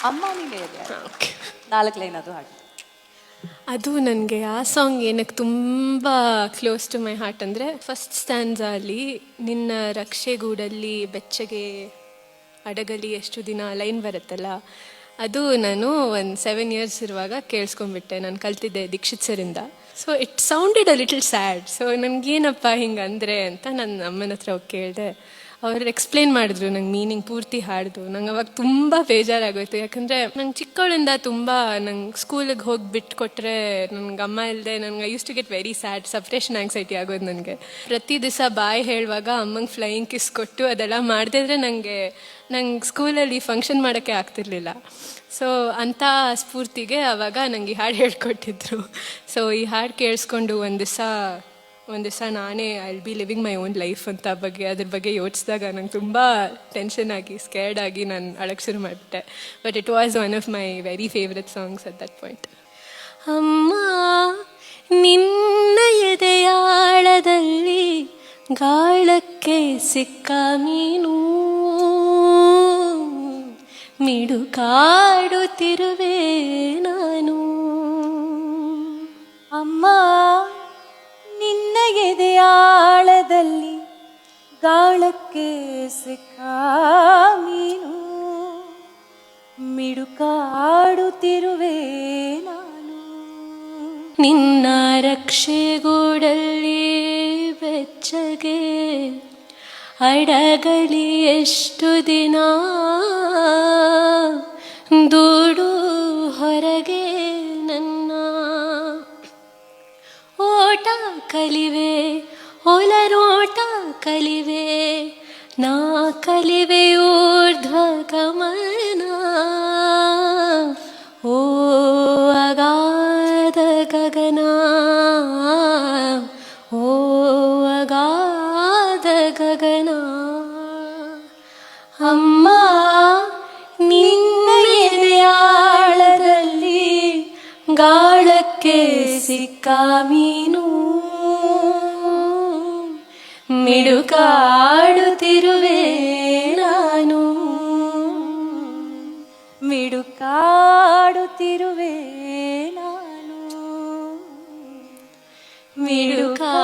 ಅಮ್ಮ ನೀನೇ ಇದೆ ಓಕೆ. 4 ಲೈನ್ ಅದು ಹಾಡು. ಅದು ನನಗೆ ಆ ಸಾಂಗ್ ಏನಕ್ಕೆ ತುಂಬ ಕ್ಲೋಸ್ ಟು ಮೈ ಹಾರ್ಟ್ ಅಂದರೆ ಫಸ್ಟ್ ಸ್ಟ್ಯಾನ್ಸಲ್ಲಿ ನಿನ್ನ ರಕ್ಷೆಗೂಡಲ್ಲಿ ಬೆಚ್ಚಗೆ ಅಡಗಲಿ ಎಷ್ಟು ದಿನ ಲೈನ್ ಬರುತ್ತಲ್ಲ, ಅದು ನಾನು ಒಂದು 7 ಇಯರ್ಸ್ ಇರುವಾಗ ಕೇಳಿಸ್ಕೊಂಡ್ಬಿಟ್ಟೆ. ನಾನು ಕಲ್ತಿದ್ದೆ ದೀಕ್ಷಿತ್ ಸರಿಂದ. So it sounded a little sad. So ನನಗೇನಪ್ಪ ಹಿಂಗೆ ಅಂದರೆ ಅಂತ ನನ್ನ ಅಮ್ಮನ ಹತ್ರ ಹೋಗಿ ಕೇಳಿದೆ. ಅವ್ರು ಎಕ್ಸ್ಪ್ಲೇನ್ ಮಾಡಿದ್ರು ನಂಗೆ ಮೀನಿಂಗ್ ಪೂರ್ತಿ ಹಾಡ್ದು. ನಂಗೆ ಅವಾಗ ತುಂಬ ಬೇಜಾರಾಗೋಯ್ತು. ಯಾಕಂದರೆ ನಂಗೆ ಚಿಕ್ಕವಳಿಂದ ತುಂಬ ನಂಗೆ ಸ್ಕೂಲಿಗೆ ಹೋಗಿ ಬಿಟ್ಟು ಕೊಟ್ಟರೆ ನನಗೆ ಅಮ್ಮ ಇಲ್ಲದೆ ನನಗೆ use to get very sad, separation anxiety ಆಗೋದು ನನಗೆ. ಪ್ರತಿ ದಿವಸ ಬಾಯ್ ಹೇಳುವಾಗ ಅಮ್ಮಂಗೆ ಫ್ಲೈಯಿಂಗ್ ಕಿಸ್ ಕೊಟ್ಟು ಅದೆಲ್ಲ ಮಾಡದಿದ್ರೆ ನಂಗೆ ಸ್ಕೂಲಲ್ಲಿ ಫಂಕ್ಷನ್ ಮಾಡೋಕ್ಕೆ ಆಗ್ತಿರ್ಲಿಲ್ಲ. ಸೊ ಅಂಥ ಸ್ಫೂರ್ತಿಗೆ ಆವಾಗ ನಂಗೆ ಈ ಹಾಡು ಹೇಳ್ಕೊಟ್ಟಿದ್ರು. ಸೊ ಈ ಹಾಡು ಕೇಳಿಸ್ಕೊಂಡು ಒಂದು ದಿವಸ ನಾನೇ I will be living my own life ಅಂತ ಅದ್ರ ಬಗ್ಗೆ ಯೋಚಿಸಿದಾಗ ನಂಗೆ ತುಂಬ ಟೆನ್ಷನ್ ಆಗಿ ಸ್ಕೇರ್ಡ್ ಆಗಿ ನಾನು ಅಳಕ್ಕೆ ಶುರು ಮಾಡಿಬಿಟ್ಟೆ. But it was one of my very favourite songs at that point. ಅಮ್ಮ ನಿನ್ನ ಎದೆಯಾಳದಲ್ಲಿ ಗಾಳಕ್ಕೆ ಸಿಕ್ಕ ಮೀನು ಮಿಡುಕಾಡುತ್ತಿರುವೆ ನಾನು. ಅಮ್ಮ ನಿನ್ನ ಎದೆಯಾಳದಲ್ಲಿ ಗಾಳಕ್ಕೆ ಸಿಕ್ಕ ಮೀನು ಮಿಡುಕಾಡುತ್ತಿರುವೆ ನಾನು. ನಿನ್ನ ರಕ್ಷೆಗೂಡಲ್ಲಿ ಬೆಚ್ಚಗೆ ಅಡಗಲಿ ಎಷ್ಟು ದಿನ ದೂಡು ಹೊರಗೆ ನನ್ನ ಓಟ ಕಲಿವೆ ಒಲರೋಟ ಕಲಿವೆ ನಾ ಕಲಿವೆ ಊರ್ಧ್ವ ಗಮನ. ಓ ಅಗಾಧ ಗಗನ, ಓ ಅಗಾಧ ಗಗನ. ಅಮ್ಮ ನಿನ್ನ ಎದೆಯಾಳದಲ್ಲಿ ಗಾಳಕ್ಕೆ ಸಿಕ್ಕ ಮೀನು ಮಿಡುಕಾಡುತ್ತಿರುವೆ ನಾನು. ಮಿಡುಕಾಡುತ್ತಿರುವೆ ನಾನು. ಮಿಡುಕಾ